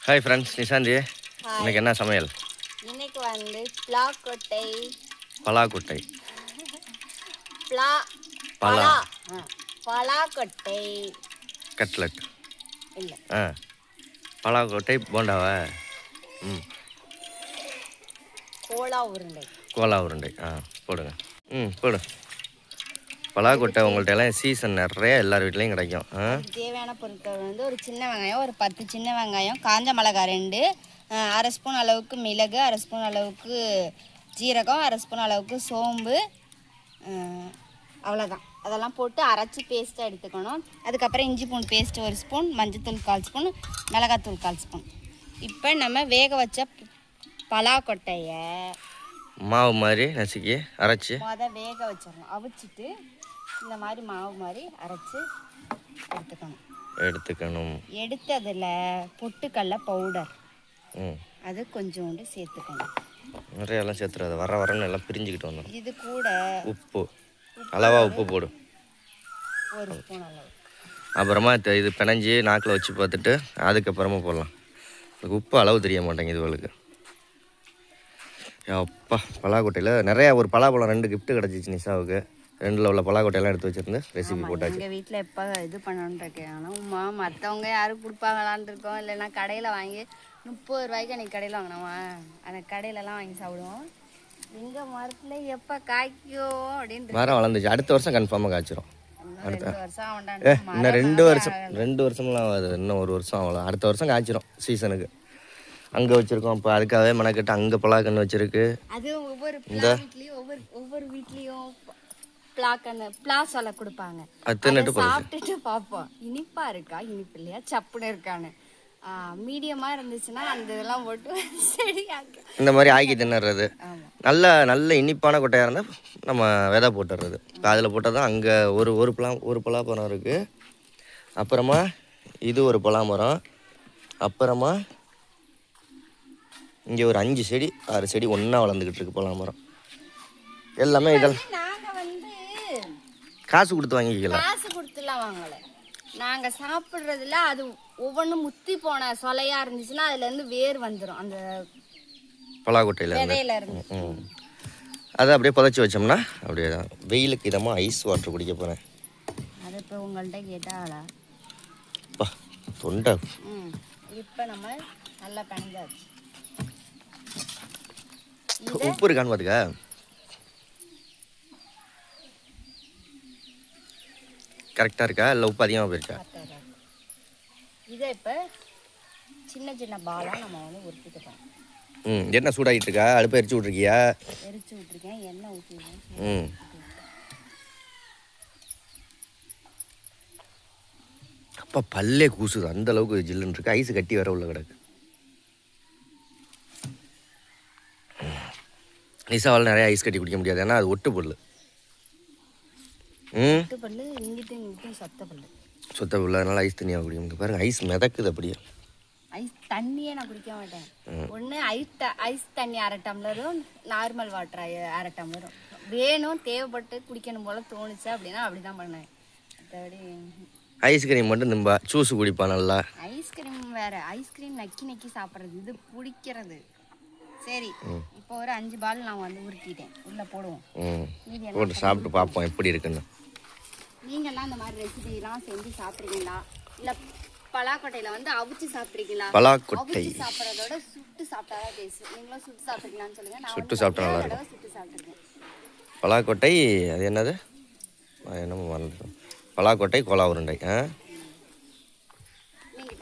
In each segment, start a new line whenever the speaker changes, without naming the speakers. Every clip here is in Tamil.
Hi friends, Nishanthi. இன்னைக்கு என்ன சமையல்?
இன்னைக்கு வந்து பலாக்கொட்டை பலாக்கொட்டை
கட்லட்
இல்லை
பலாக்கொட்டை போண்டாவா?
கோலா உருண்டை
போடுங்க. போடு. பலாக்கொட்டை உங்கள்கிட்ட எல்லாம் சீசன் நிறைய எல்லார் வீட்லேயும் கிடைக்கும்.
தேவையான பொருட்கள் வந்து ஒரு சின்ன வெங்காயம், ஒரு 10 சின்ன வெங்காயம், காஞ்ச மிளகாய் 2, அரை ஸ்பூன் அளவுக்கு மிளகு, அரை ஸ்பூன் அளவுக்கு ஜீரகம், அரை ஸ்பூன் அளவுக்கு சோம்பு, அவ்வளோதான். அதெல்லாம் போட்டு அரைச்சி பேஸ்ட்டாக எடுத்துக்கணும். அதுக்கப்புறம் இஞ்சி பூண்டு பேஸ்ட்டு 1 ஸ்பூன், மஞ்சத்தூள் 1/4 ஸ்பூன், மிளகாத்தூள் 1/4 ஸ்பூன். இப்போ நம்ம வேக வச்ச பலாக்கொட்டையை
மாவு மாதிரி நசுக்கி அரைச்சி
வேக வச்சிடணும். அவிச்சிட்டு இந்த மாதிரி மாவு மாதிரி அரைச்சி எடுத்துக்கணும். எடுத்து அதில் பொட்டுக்கடலை பவுடர் அது கொஞ்சோண்டு சேர்த்துக்கணும்.
நிறையெல்லாம் சேர்த்துறது வரன்னு எல்லாம் பிரிஞ்சுக்கிட்டு வந்தோம்.
இது கூட
உப்பு அளவாக உப்பு போடும்,
1 ஸ்பூன் அளவு.
அப்புறமா இது பிணைஞ்சி நாக்கில் வச்சு பார்த்துட்டு அதுக்கப்புறமா போடலாம். உப்பு அளவு தெரிய மாட்டேங்குது இவளுக்கு. அப்பா பலாக்கொட்டையில் நிறையா ஒரு பலாப்பழம் 2 கிஃப்ட்டு கிடச்சிச்சு நிஷாவுக்கு. 2ல் உள்ள பலாக்கொட்டையெல்லாம் எடுத்து வச்சுருந்து ரெசிபி போட்டாச்சு.
எங்கள் வீட்டில் எப்போ இது பண்ணணுன்றிருக்கேன். ஆனால் மற்றவங்க யாரும் கொடுப்பாங்களான் இருக்கோம், இல்லைன்னா கடையில் வாங்கி 30 ரூபாய்க்கு அன்றைக்கி கடையில் வாங்கினோமா, அந்த கடையிலலாம் வாங்கி சாப்பிடுவோம். எங்கள் மரத்தில் எப்போ காய்க்கும் அப்படின்னு
மரம் வளர்ந்துச்சு. அடுத்த வருஷம் கன்ஃபார்மாக காய்ச்சிரும். இன்னும் 2 வருஷம்லாம் ஆகுது. இன்னும் 1 வருஷம் அவ்வளோ. அடுத்த வருஷம் காய்ச்சிரும் சீசனுக்கு. அங்கே வச்சுருக்கோம். இப்போ அதுக்காகவே மெனக்கட்டு அங்கே பலாக்கன்று வச்சுருக்கு.
அது ஒவ்வொரு வீட்லேயும் பிளாசால கொடுப்பாங்க. சாப்பிட்டுட்டு பார்ப்போம், இனிப்பா இருக்கா இனிப்பு இல்லையா சப்புன்னு இருக்கான்னு. மீடியமாக இருந்துச்சுன்னா அந்த இதெல்லாம் போட்டு செடியாக்க
இந்த மாதிரி ஆக்கி தின்னுறது. நல்ல இனிப்பான கொட்டையாக இருந்தால் நம்ம விதை போட்டுடுறது. இப்போ அதில் போட்டால் தான் அங்கே ஒரு பலாமரம் இருக்குது. அப்புறமா இது ஒரு பலாமரம். அப்புறமா இங்கே ஒரு 5 செடி 6 செடி ஒன்றா வளர்ந்துக்கிட்டு இருக்கு பலாமரம். எல்லாமே இதெல்லாம் காசு கொடுத்து வாங்கிக்கலாம்.
காசு கொடுத்துலாம் வாங்கலை. நாங்கள் சாப்பிட்றதுல அது ஒவ்வொன்றும் முத்தி போன சொலையாக இருந்துச்சுன்னா அதுலேருந்து வேர் வந்துடும். அந்த
பலாக்கொட்டையில் அதை அப்படியே புதைச்சி வச்சோம்னா அப்படியே தான். வெயிலுக்கு இதமாக ஐஸ் வாட்டர் குடிக்க போகிறேன்.
அது இப்போ உங்கள்கிட்ட கேட்டாளா
தொண்டை.
இப்போ நம்ம நல்லா பிணைஞ்சாச்சு.
உப்பு இருக்கான்னு பார்த்துக்க. கரெக்டாக இருக்கா இல்லை உப்பு அதிகமாக போயிருக்கா?
இதை இப்போ சின்ன சின்ன பாலாக நம்ம வந்து உருட்டிட்டு
என்ன சூடாகிட்டு இருக்கா? அடுப்பை எரிச்சு விட்ருக்கியா?
எரிச்சு விட்ருக்கேன். எண்ணெய் ஊற்றிடுவேன்.
அப்பா பல்லே கூசுது, அந்த அளவுக்கு ஜில்லுன்னு இருக்கு. ஐஸ் கட்டி வர உள்ள கிடக்கு. நிஷாவால் நிறைய ஐஸ் கட்டி குடிக்க முடியாது, ஏன்னா அது ஒட்டு பொருள். சொத்த பொருள், அதனால ஐஸ் தண்ணியாக குடிக்க முடியும். பாருங்க ஐஸ் மிதக்குது அப்படியே.
ஐஸ் தண்ணியே நான் குடிக்க மாட்டேன். ஒன்று ஐஸ் தண்ணி 1/2 டம்ளரும் நார்மல் வாட்டர் 1/2 டம்ளரும் வேணும். தேவைப்பட்டு குடிக்கணும் போல தோணுச்சு அப்படின்னா அப்படிதான் பண்ணேன். மற்றபடி
ஐஸ்கிரீம் மட்டும் திம்பா, ஜூஸ் குடிப்பா நல்லா.
ஐஸ்கிரீம் வேற, ஐஸ்கிரீம் நக்கி சாப்பிட்றது, இது பிடிக்கிறது. சரி, இப்போ ஒரு 5 பால் நான் வந்து உருட்டிட்டேன். உள்ள போடுவோம்.
போட்டு சாப்பிட்டு பார்ப்போம் எப்படி இருக்குன்னு.
நீங்கள்லாம் இந்த மாதிரி ரெசிபிலாம் செஞ்சு சாப்பிட்றீங்களா? இல்லை பலாக்கொட்டையில் வந்து அவிச்சு சாப்பிட்றீங்களா?
பலாக்கொட்டை
சாப்பிட்றதோட சுட்டு சாப்பிட்டாதான் டேஸ்ட். நீங்களும் சுட்டு சாப்பிட்றீங்களான்னு சொல்லுங்கள். நான்
சுட்டு சாப்பிட்டா நல்லா இருக்கும்.
சுட்டு சாப்பிட்ருக்கேன்.
பலாக்கொட்டை அது என்னது என்னமோ மறந்துட்டோம். பலாக்கொட்டை கோலா உருண்டை.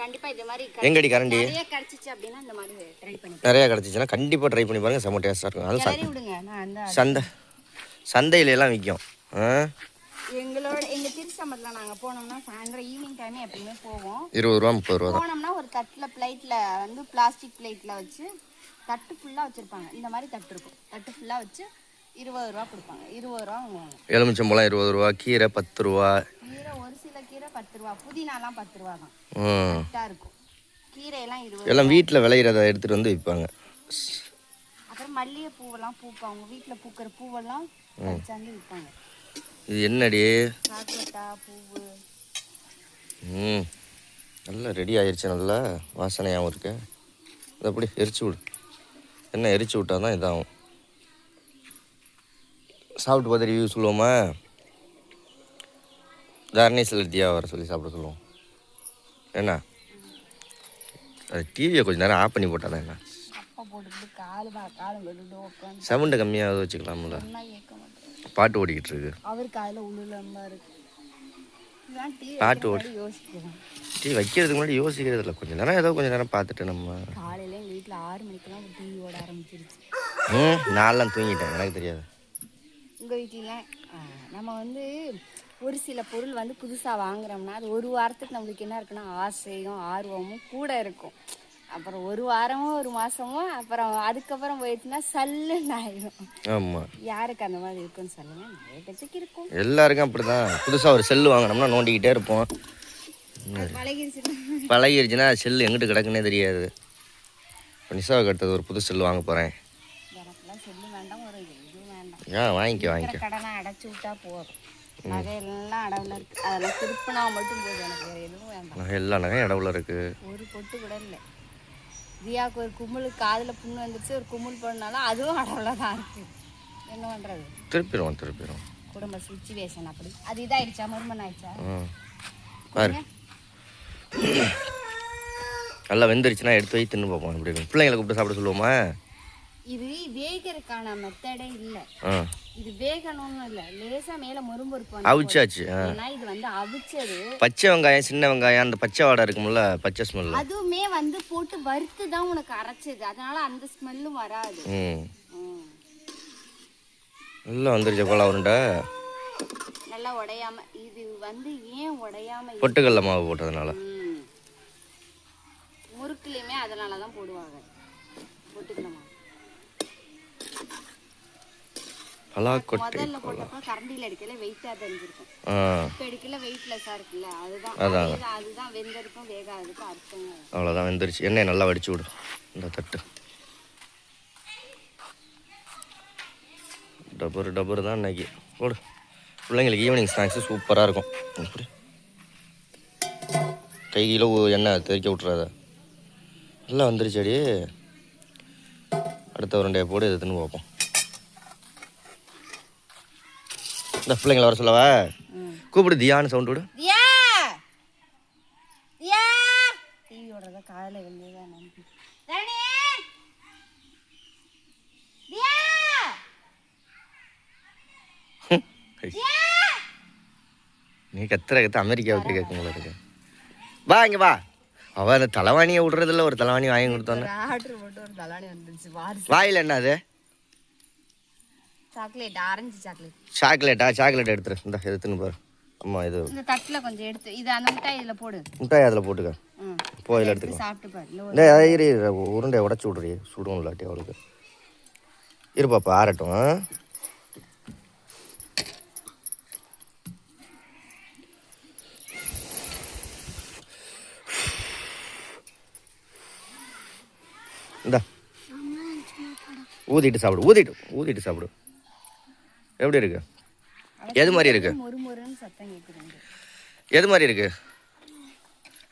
கண்டிப்பா இது மாதிரி
எங்கடி கரண்டி
நிறைய கிடைச்சிச்சு அப்படினா இந்த மாதிரி ட்ரை பண்ணி
நிறைய கிடைச்சிச்சுனா கண்டிப்பா ட்ரை பண்ணி பாருங்க. செம டேஸ்டா இருக்கும். அது
சரி விடுங்க. நான் அந்த
சந்தையில எல்லாம் விக்கும்.
எங்க திருச்சம்பரத்துல நாங்க போனோம்னா சாயந்தரம் ஈவினிங் டைம் எப்பவுமே போவோம்.
20 ரூபா 30 ரூபா
போனோம்னா ஒரு தட்டுல பிளேட்ல வந்து பிளாஸ்டிக் பிளேட்ல வச்சு தட்டு ஃபுல்லா வச்சிருப்பாங்க. இந்த மாதிரி தட்டு இருக்கும். தட்டு ஃபுல்லா வச்சு 20 ரூபா கொடுப்பாங்க. 20 ரூபா வாங்குவாங்க.
எலுமிச்சம்பழம் 20 ரூபா, கீரை 10 ரூபா.
கீரை ஒரு சில கீரை 10 ரூபா, புதினாலாம் 10 ரூபா தான். இருக்கும். கீரை எல்லாம் 20.
எல்லாம் வீட்ல விளையிறத எடுத்துட்டு வந்து விற்பாங்க.
அப்புறம் மல்லிகை பூவெல்லாம் பூப்பாங்க. வீட்ல பூக்கிற பூவெல்லாம் வச்சாந்து விற்பாங்க.
இது என்னடி?
சாக்லேட்டா பூவு.
நல்லா ரெடி ஆயிடுச்சு. நல்லா வாசனையாகவும் இருக்கு. இதை அப்படி எரிச்சு விடு. என்ன எரிச்சு விட்டா தான் இதாகும். சாப்பிட்டு பார்த்து ரிவ்யூ சொல்லுவோமா? தர்ணேஸில் தியா வர சொல்லி சாப்பிட சொல்லுவோம். என்ன அது டிவியை கொஞ்சம் நேரம் ஆஃப் பண்ணி போட்டால் தான் என்ன சவுண்டை கம்மியாக வச்சுக்கலாம்ல. பாட்டு ஓடிக்கிட்டு இருக்கு. பாட்டு ஓடி டிவி வைக்கிறதுக்கு முன்னாடி யோசிக்கிறது இல்லை. கொஞ்சம் நேரம் ஏதோ கொஞ்சம் நேரம் பார்த்துட்டு நம்ம
காலையில் எங்கள் வீட்டில் 6 மணிக்கெல்லாம் டிவி ஓட ஆரம்பிச்சிருச்சு.
நான்லாம் தூங்கிட்டேன், எனக்கு தெரியாது.
உங்கள் வீட்டிலாம் நம்ம வந்து ஒரு சில பொருள் வந்து புதுசாக வாங்குறோம்னா அது ஒரு வாரத்துக்கு நம்மளுக்கு என்ன இருக்குன்னா ஆசையும் ஆர்வமும் கூட இருக்கும். அப்புறம் ஒரு வாரமோ ஒரு மாதமோ அப்புறம் அதுக்கப்புறம் போயிடுச்சுன்னா சல்லுன்னு ஆயிடும்.
ஆமாம்,
யாருக்கு அந்த மாதிரி இருக்குன்னு சொல்லுங்கள். நிறைய பேருக்கு இருக்கும்.
எல்லாருக்கும் அப்படி தான். புதுசாக ஒரு செல்லு வாங்கினோம்னா நோண்டிக்கிட்டே இருப்போம். பழகிருச்சுன்னா செல்லு எங்கிட்டு கிடக்குன்னே தெரியாது. இப்போ நிஷாவுக்கு அடுத்தது ஒரு புது செல்லு வாங்க போகிறேன்.
செல்லு வேண்டாம், ஒரு இது வேண்டாம்.
வாங்கிக்க
கடனை அடைச்சி விட்டா போதும். நகையெல்லாம் அடவுல இருக்கு, அதெல்லாம் திருப்பினா மட்டும் போதும். எனக்கு வேறு எதுவும் வேண்டாம்.
எல்லா நகையும் அடவுல இருக்கு. ஒரு
பொட்டு கூட இல்லை. தியாவுக்கு ஒரு கும்முளுக்கு காதில் புண்ணு வந்துச்சு, ஒரு கும்முள் போடனாலும் அதுவும் அடவுல தான் இருக்குது. என்ன பண்ணுறது?
திருப்பிடும்.
குடும்ப சுச்சுவேஷன் அப்படி. அது இதாகிடுச்சா, மருமன் ஆயிடுச்சா?
பாரு, நல்லா வெந்துருச்சுன்னா எடுத்து வை தின்னு பார்ப்போம். இப்படி பிள்ளைங்களை கூப்பிட்டு சாப்பிட சொல்லுவோமா?
இது வேகறதுக்கான மெத்தடே இல்லை. இது வேகணும்னு இல்லை, லேசாக மேலே மொறுமொறுப்பு
அவிச்சாச்சு.
ஏன்னா இது வந்து அவிச்சது
பச்சை வெங்காயம், சின்ன வெங்காயம், அந்த பச்சை வாடை இருக்கும்ல, பச்சை ஸ்மெல்,
அதுவுமே வந்து போட்டு வறுத்து தான் உனக்கு அரைச்சது. அதனால அந்த ஸ்மெல்லும் வராது.
நல்லா வந்துருச்சு போல உருண்டை.
நல்லா உடையாம. இது வந்து ஏன் உடையாம?
பொட்டுக்கடலை மாவு போட்டதுனால.
முறுக்குலையுமே அதனால தான் போடுவாங்க பொட்டுக்கடலை மாவு. முதல்ல போட்டப்ப கரண்டியில் அடிக்கல வெயிட்டாக தெரிஞ்சிருக்கும். இப்போ அடிக்கல வெயிட்லெஸ்ஸாக இருக்குல்ல, அதுதான் வெந்திருக்கும் வேகாததுக்கும் அர்த்தம்.
அவ்வளோதான், வெந்துருச்சு. எண்ணெய் நல்லா வடிச்சு விடு. இந்த தட்டு டபுரு தான் இன்னைக்கு போடு. பிள்ளைங்களுக்கு ஈவினிங் ஸ்நாக்ஸு சூப்பராக இருக்கும். இப்படி கை கிலோ எண்ணெய் தெறிக்க விட்றாத. நல்லா வந்துருச்சு. அடி அடுத்த உருண்டையை போடு, இதை தின்னு பார்ப்போம். இந்த பிள்ளைங்களை வர சொல்லவா? கூப்பிடு, தியான்னு சவுண்ட் விடு. நீ கத்துற அமெரிக்காவுக்கு கேட்குங்களா இருக்கு. வா இங்க வா. அவ அந்த தலைவாணியை விடுறதில்ல. ஒரு தலைவாணி வாங்கி கொடுத்தோன்னு வாயில் என்ன அது?
Chocolate, orange
சாக்லேட்டா? சாக்லேட் எடுத்துரு. இந்த எடுத்துன்னு பாரு. அம்மா இது
இந்த தட்டில் கொஞ்சம் எடுத்து இது அந்த மிட்டாய் இதில் போடு.
மிட்டாய் அதில் போட்டுக்க. போயில எடுத்துக்க. சாப்பிட்டு பாரு. இந்த உருண்டை உடச்சி விட்றி. சுடும் இல்லாட்டி அவளுக்கு. இருப்பாப்பா ஆறட்டும். இந்த ஊதிட்டு சாப்பிடு. எப்படி இருக்கு? எது மாதிரி இருக்கு? எது மாதிரி இருக்கு?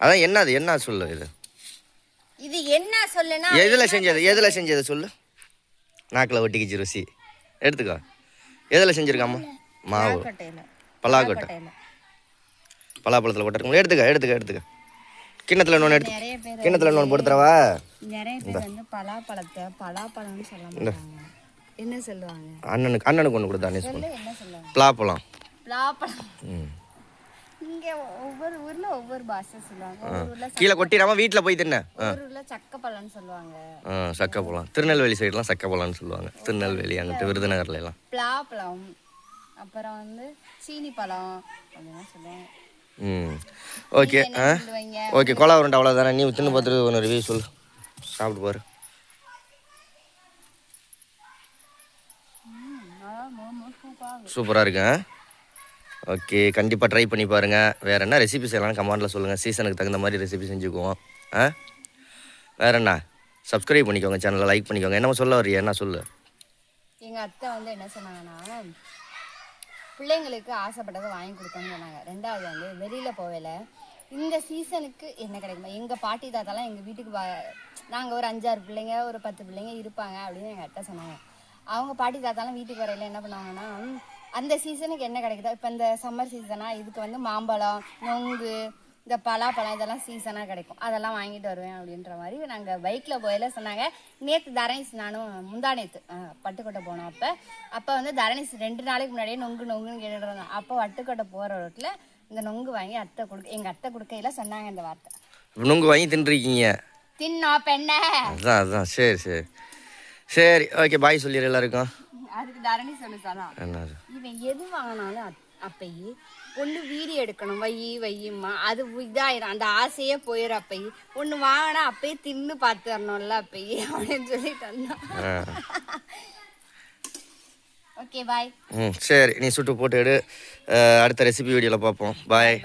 அதான் என்ன சொல்லு.
இது என்ன சொல்லுனா
எதுல செஞ்சது சொல்லு. நாக்கில் ஒட்டிக்கிச்சு ருசி. எடுத்துக்கோ. எதில் செஞ்சுருக்காம்மா? மாவு பலாக்கொட்டை. பலாப்பழத்தில் கொட்டிருக்கோம். எடுத்துக்க. கிண்ணத்தில் இன்னொன்று போட்டு தரவா?
நிறைய பேர் வந்து பலாப்பழத்தை பலாப்பழம்னு சொல்ல மாட்டாங்க. என்ன சொல்லுவாங்க?
அண்ணனுக்கு ஒன்று கொடுத்தா. என்ன சொல்லுவாங்க? பலாப்பழம்.
இங்க ஒவ்வொரு ஊர்ல ஒவ்வொரு பாஷை சொல்லுவாங்க.
கீழே கொட்டிடாம வீட்டில் போய் தின்ன.
ஊர்ல சக்கப்பழம்னு சொல்லுவாங்க.
சக்கப்பழம். திருநெல்வேலி சைடுலாம் சக்கப்பழம்னு சொல்லுவாங்க. திருநெல்வேலி அங்கிட்டு விருதுநகர்ல எல்லாம்
பலாப்பழம். அப்புறம் வந்து சீனி பழம் அப்படின்னா சொல்லுவாங்க.
ஓகே கோலா உருண்டை அவ்வளோதானே. நீ தின்னு பார்த்துட்டு ஒன்று ரிவ்யூ சொல்லு. சாப்பிட்டு பாரு. சூப்பராக இருக்கு. ஓகே, கண்டிப்பாக ட்ரை பண்ணி பாருங்கள். வேறு என்ன ரெசிபி செய்யலாம் கமெண்டில் சொல்லுங்கள். சீசனுக்கு தகுந்த மாதிரி ரெசிபி செஞ்சுக்குவோம். வேறு என்ன? சப்ஸ்கிரைப் பண்ணிக்கோங்க, சேனலை லைக் பண்ணிக்கோங்க. என்ன சொல்ல வர்றியா? என்ன சொல்லு.
எங்கள் அத்தை வந்து என்ன சொன்னாங்கன்னா, பிள்ளைங்களுக்கு ஆசைப்பட்டதை வாங்கி கொடுக்கணும்னு சொன்னாங்க. ரெண்டாவது வந்து வெளியில் போகல இந்த சீசனுக்கு என்ன கிடைக்குமா எங்கள் பாட்டி தாத்தாலாம் எங்கள் வீட்டுக்கு நாங்கள் ஒரு 5-6 பிள்ளைங்க ஒரு 10 பிள்ளைங்க இருப்பாங்க அப்படின்னு எங்கள் அத்தை சொன்னாங்க. அவங்க பாட்டி தாத்தாலாம் வீட்டுக்கு வரையில என்ன பண்ணுவாங்கன்னா அந்த சீசனுக்கு என்ன கிடைக்குதோ இப்போ இந்த சம்மர் சீசனாக இதுக்கு வந்து மாம்பழம் நொங்கு இந்த பலாப்பழம் இதெல்லாம் சீசனாக கிடைக்கும் அதெல்லாம் வாங்கிட்டு வருவேன் அப்படின்ற மாதிரி நாங்கள் பைக்கில் போயில சொன்னாங்க. நேற்று தரணீஸ் நானும் முந்தா நேற்று பட்டுக்கோட்டை போனோம். அப்போ வந்து தரணீஸ் 2 நாளைக்கு முன்னாடியே நொங்குன்னு கேட்டுட்டு இருந்தோம். அப்போ வட்டுக்கோட்டை போகிற ரோட்டில் இந்த நொங்கு வாங்கி எங்கள் அத்தை கொடுக்கையில சொன்னாங்க இந்த வார்த்தை.
நொங்கு வாங்கி தின்றுருக்கீங்க?
தின்னோம் பெண்ண.
அதான் சரி சரி சரி ஓகே பாய் சொல்லிடு எல்லாருக்கும்.
அதுக்கு தரணி சொன்னா இவன் எது வாங்கினாலும் அப்பையே ஒன்று வீடியோ எடுக்கணும் வையுமா அது இதாயிரும் அந்த ஆசையே போயிடும். அப்பையே ஒன்று வாங்கினா அப்பயே தின்னு பார்த்துடணும்ல அப்பையே அப்படின்னு சொல்லிட்டு வந்தான். Okay bye.
சரி நீ சுட்டு போட்டு எடு. அடுத்த ரெசிபி வீடியோவில் பார்ப்போம். பாய்.